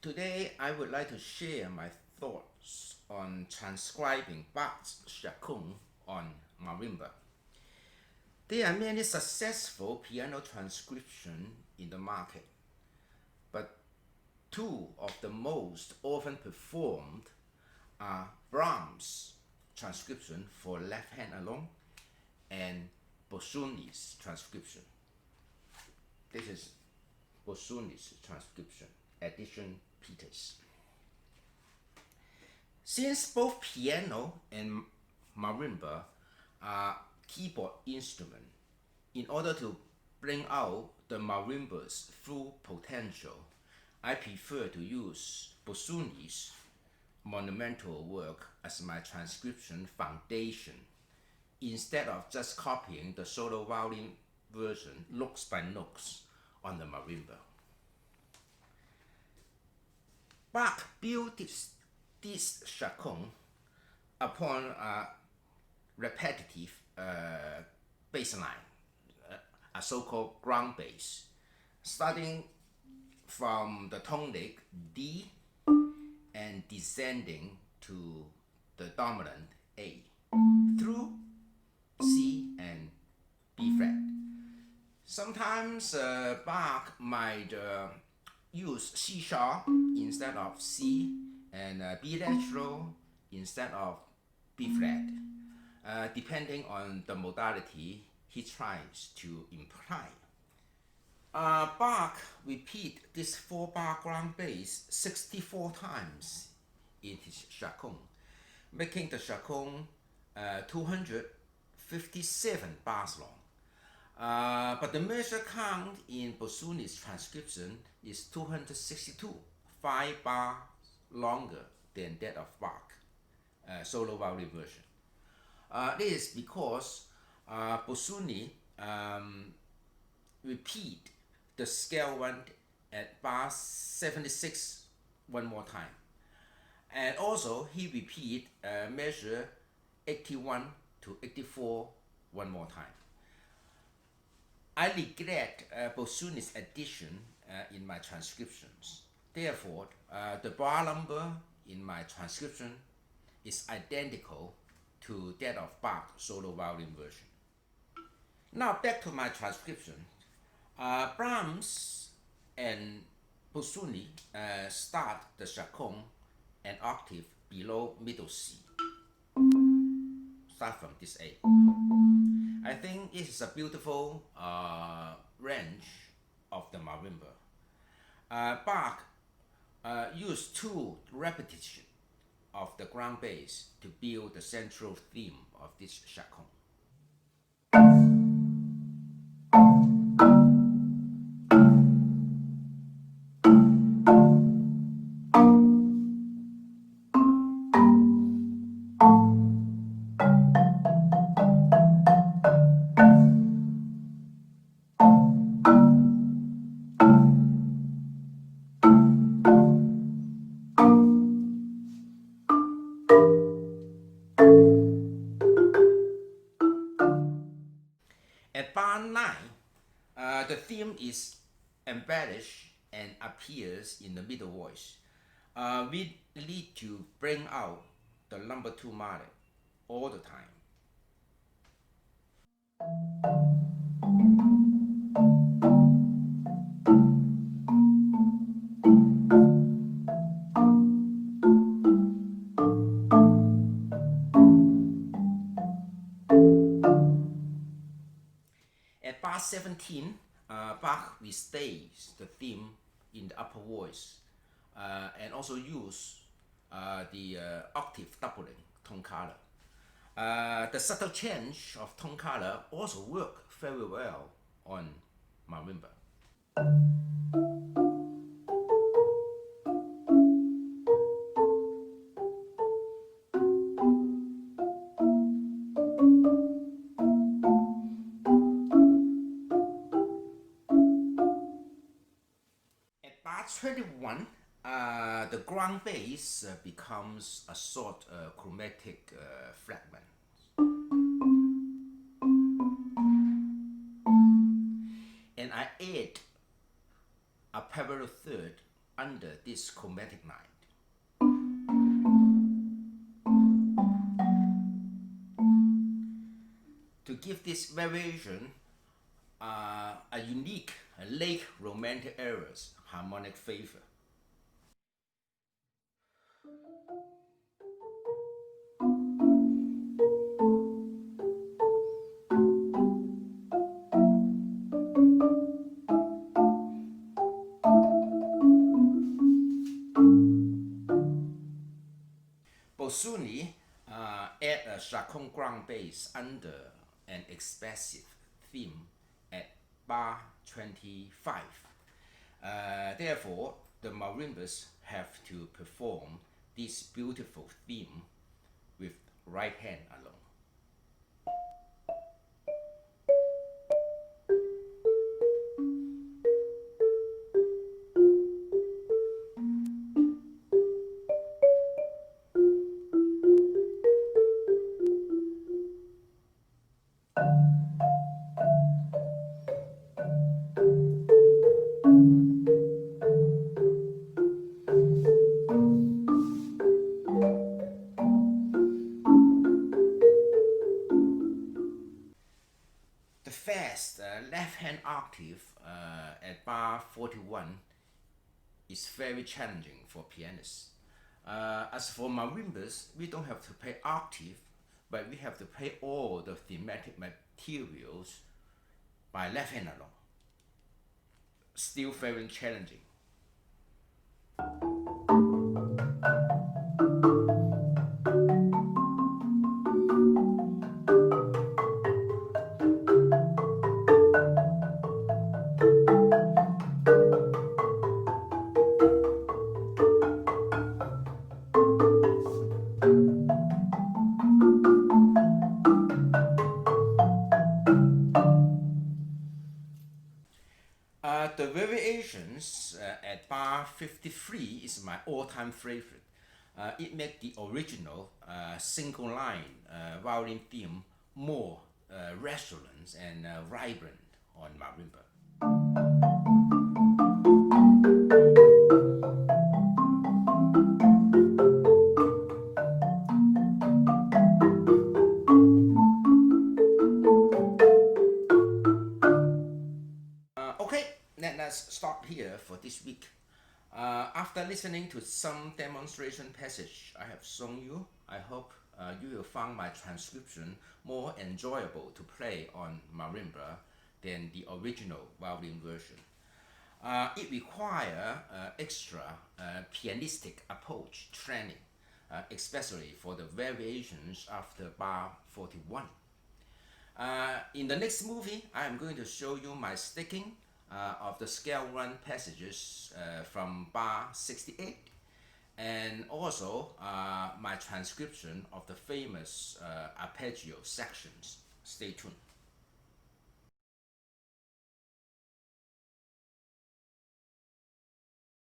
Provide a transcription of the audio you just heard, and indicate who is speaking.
Speaker 1: Today, I would like to share my thoughts on transcribing Bach's Chaconne on marimba. There are many successful piano transcriptions in the market, but two of the most often performed are Brahms' transcription for left hand alone and Busoni's transcription. This is Busoni's transcription, edition Peters. Since both piano and marimba are keyboard instruments, in order to bring out the marimba's full potential, I prefer to use Busoni's monumental work as my transcription foundation instead of just copying the solo violin version notes by notes on the marimba. Bach built this chaconne upon a repetitive bass line, a so-called ground bass, starting from the tonic D and descending to the dominant A through C and B flat. Sometimes Bach might use C sharp instead of C and B natural instead of B flat, depending on the modality he tries to imply. Bach repeat this 4-bar ground bass 64 times in his chaconne, making the chaconne 257 bars long. But the measure count in Busoni's transcription is 262, 5 bars longer than that of Bach solo violin version. This is because Busoni repeat the scale 1 at bar 76 one more time. And also he repeat measure 81 to 84 one more time. I regret Busoni's addition in my transcriptions. Therefore, the bar number in my transcription is identical to that of Bach's solo violin version. Now back to my transcription. Brahms and Busoni start the chaconne an octave below middle C. Start from this A. I think it is a beautiful range of the marimba. Bach used 2 repetitions of the ground bass to build the central theme of this chaconne. At bar 9, the theme is embellished and appears in the middle voice. We need to bring out the number 2 melody all the time. At bar 17, Bach restays the theme in the upper voice and also use the octave doubling tone color. The subtle change of tone color also work very well on marimba. At bar 21, the ground bass becomes a short chromatic fragment. And I add a parallel third under this chromatic line. To give this variation a unique late Romantic era's harmonic flavor. Busoni add a chaconne ground bass under an expressive theme at bar 25. Therefore, the marimbas have to perform this beautiful theme with right hand alone. The fast left-hand octave at bar 41 is very challenging for pianists. As for marimbas, we don't have to play octave, but we have to play all the thematic materials by left hand alone. Still very challenging. The variations at bar 53 is my all-time favorite. It makes the original single line violin theme more resonant and vibrant on marimba. Okay, let's stop here for this week. After listening to some demonstration passage I have shown you, I hope you will find my transcription more enjoyable to play on marimba than the original violin version. It requires extra pianistic approach training, especially for the variations after bar 41. In the next movie, I am going to show you my sticking of the scale run passages from bar 68, and also my transcription of the famous arpeggio sections. Stay tuned.